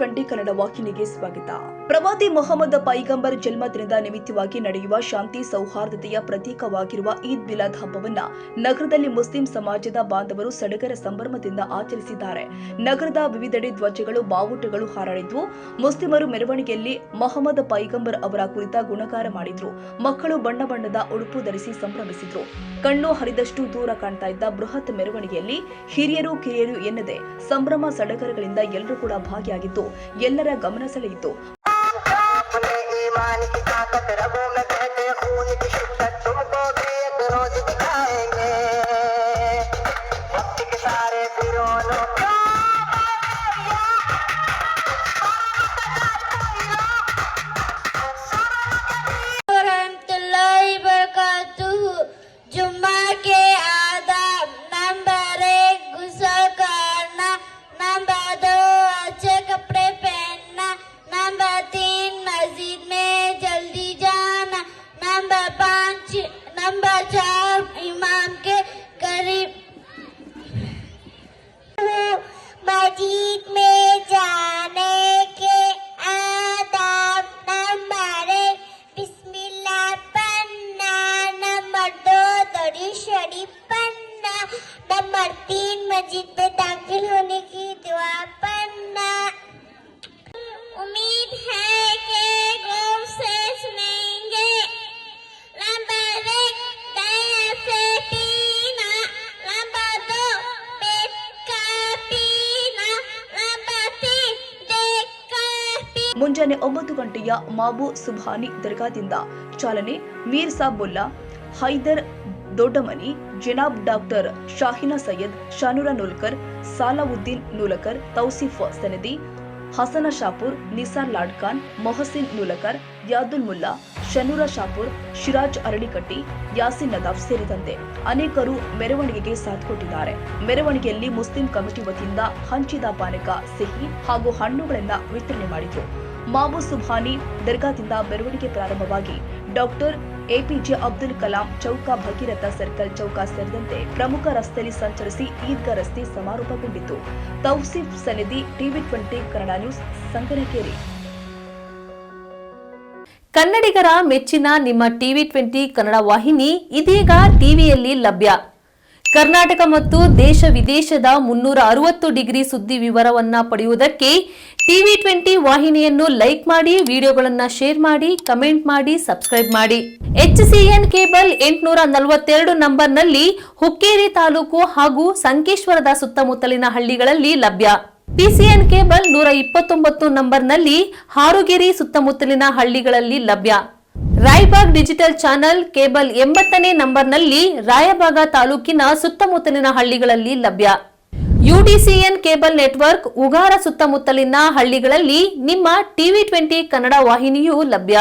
ಟಿವಿ20 ಕನ್ನಡ ವಾಹಿನಿಗೆ ಸ್ವಾಗತ. ಪ್ರವಾದಿ ಮೊಹಮ್ಮದ್ ಪೈಗಂಬರ್ ಜನ್ಮದಿನದ ನಿಮಿತ್ತವಾಗಿ ನಡೆಯುವ ಶಾಂತಿ ಸೌಹಾರ್ದತೆಯ ಪ್ರತೀಕವಾಗಿರುವ ಈದ್ ಮಿಲಾದ್ ಹಬ್ಬವನ್ನ ನಗರದಲ್ಲಿ ಮುಸ್ಲಿಂ ಸಮಾಜದ ಬಾಂಧವರು ಸಡಗರ ಸಂಭ್ರಮದಿಂದ ಆಚರಿಸಿದ್ದಾರೆ. ನಗರದ ವಿವಿಧೆಡೆ ಧ್ವಜಗಳು, ಬಾವುಟಗಳು ಹಾರಾಡಿದ್ವು. ಮುಸ್ಲಿಮರು ಮೆರವಣಿಗೆಯಲ್ಲಿ ಮೊಹಮ್ಮದ್ ಪೈಗಂಬರ್ ಅವರ ಕುರಿತ ಗುಣಗಾರ ಮಾಡಿದ್ರು. ಮಕ್ಕಳು ಬಣ್ಣ ಬಣ್ಣದ ಉಡುಪು ಧರಿಸಿ ಸಂಭ್ರಮಿಸಿದ್ರು. ಕಣ್ಣು ಹರಿದಷ್ಟು ದೂರ ಕಾಣ್ತಾ ಇದ್ದ ಬೃಹತ್ ಮೆರವಣಿಗೆಯಲ್ಲಿ ಹಿರಿಯರು ಕಿರಿಯರು ಎನ್ನದೆ ಸಂಭ್ರಮ ಸಡಗರಗಳಿಂದ ಎಲ್ಲರೂ ಕೂಡ ಭಾಗಿಯಾಗಿದ್ದು ಎಲ್ಲರ ಗಮನ ಸೆಳೆಯಿತು. इमाम के करीब मस्जिद में जाने के आदाब नंबर 1 बिस्मिल्लाह पन्ना, नंबर 2 दरी शरीफ पन्ना, नंबर 3 मस्जिद में दाखिल होने की दुआ पन्ना. उम्मीद है कि गौर से सुनेंगे. नंबर 1 दया से पीना, नंबर 2 पेट का पीना, नंबर 3 देख कर पीना. ಮುಂಜಾನೆ 9 ಗಂಟೆಯ ಮಾಬು ಸುಬ್ಹಾನಿ ದರ್ಗಾದಿಂದ ಚಾಲನೆ. ಮೀರ್ ಸಾಬುಲ್ಲಾ, ಹೈದರ್ ದೊಡ್ಡಮನಿ, ಜನಾಬ್ ಡಾಕ್ಟರ್ ಶಾಹಿನಾ ಸೈಯದ್, ಶಾನೂರಾ ನೂಲ್ಕರ್, ಸಾಲಾವುದ್ದೀನ್ ನೂಲಕರ್, ತೌಸಿಫ್ ಸನದಿ, ಹಸನ ಶಾಪುರ್, ನಿಸಾರ್ ಲಾಡ್ಖಾನ್, ಮೊಹಸಿನ್ ನೂಲಕರ್, ಯಾದುಲ್ ಮುಲ್ಲಾ, ಶನೂರಾ ಶಾಪುರ್, ಶಿರಾಜ್ ಅರಳಿಕಟ್ಟಿ, ಯಾಸಿನ್ ನದಾಫ್ ಸೇರಿದಂತೆ ಅನೇಕರು ಮೆರವಣಿಗೆಗೆ ಸಾಥ್ ಕೊಟ್ಟಿದ್ದಾರೆ. ಮೆರವಣಿಗೆಯಲ್ಲಿ ಮುಸ್ಲಿಂ ಕಮಿಟಿ ವತಿಯಿಂದ ಹಂಚಿದ ಪಾನಕ, ಸಿಹಿ ಹಾಗೂ ಹಣ್ಣುಗಳನ್ನು ವಿತರಣೆ ಮಾಡಿದ್ರು. ಮಾಬು ಸುಬ್ಹಾನಿ ದರ್ಗಾದಿಂದ ಮೆರವಣಿಗೆ ಪ್ರಾರಂಭವಾಗಿ ಡಾಕ್ಟರ್ ಎಪಿಜೆ ಅಬ್ದುಲ್ ಕಲಾಂ ಚೌಕ, ಭಗೀರಥ ಸರ್ಕಲ್ ಚೌಕ ಸೇರಿದಂತೆ ಪ್ರಮುಖ ರಸ್ತೆಯಲ್ಲಿ ಸಂಚರಿಸಿ ಈದ್ಗಾ ರಸ್ತೆ ಸಮಾರೋಪಗೊಂಡಿತು. ತೌಸಿಫ್ ಸನದಿ, ಟಿವಿ20 ಕನ್ನಡ ನ್ಯೂಸ್, ಸಂಗನಕೇರಿ. ಕನ್ನಡಿಗರ ಮೆಚ್ಚಿನ ನಿಮ್ಮ ಟಿವಿ20 ಕನ್ನಡ ವಾಹಿನಿ ಇದೀಗ ಟಿವಿಯಲ್ಲಿ ಲಭ್ಯ. ಕರ್ನಾಟಕ ಮತ್ತು ದೇಶ ವಿದೇಶದ 360 ಡಿಗ್ರಿ ಸುದ್ದಿ ವಿವರವನ್ನ ಪಡೆಯುವುದಕ್ಕೆ ಟಿವಿ20 ವಾಹಿನಿಯನ್ನು ಲೈಕ್ ಮಾಡಿ, ವಿಡಿಯೋಗಳನ್ನು ಶೇರ್ ಮಾಡಿ, ಕಮೆಂಟ್ ಮಾಡಿ, ಸಬ್ಸ್ಕ್ರೈಬ್ ಮಾಡಿ. HCN ಕೇಬಲ್ 842 ನಂಬರ್ನಲ್ಲಿ ಹುಕ್ಕೇರಿ ತಾಲೂಕು ಹಾಗೂ ಸಂಕೇಶ್ವರದ ಸುತ್ತಮುತ್ತಲಿನ ಹಳ್ಳಿಗಳಲ್ಲಿ ಲಭ್ಯ. PCN ಕೇಬಲ್ 129 ನಂಬರ್ನಲ್ಲಿ ಹಾರುಗೆರೆ ಸುತ್ತಮುತ್ತಲಿನ ಹಳ್ಳಿಗಳಲ್ಲಿ ಲಭ್ಯ. ರಾಯಬಾಗ್ ಡಿಜಿಟಲ್ ಚಾನೆಲ್ ಕೇಬಲ್ 80ನೇ ನಂಬರ್ನಲ್ಲಿ ರಾಯಬಾಗ ತಾಲೂಕಿನ ಸುತ್ತಮುತ್ತಲಿನ ಹಳ್ಳಿಗಳಲ್ಲಿ ಲಭ್ಯ. UDCN ಕೇಬಲ್ ನೆಟ್ವರ್ಕ್ ಉಗಾರ ಸುತ್ತಮುತ್ತಲಿನ ಹಳ್ಳಿಗಳಲ್ಲಿ ನಿಮ್ಮ ಟಿವಿ20 ಕನ್ನಡ ವಾಹಿನಿಯೂ ಲಭ್ಯ.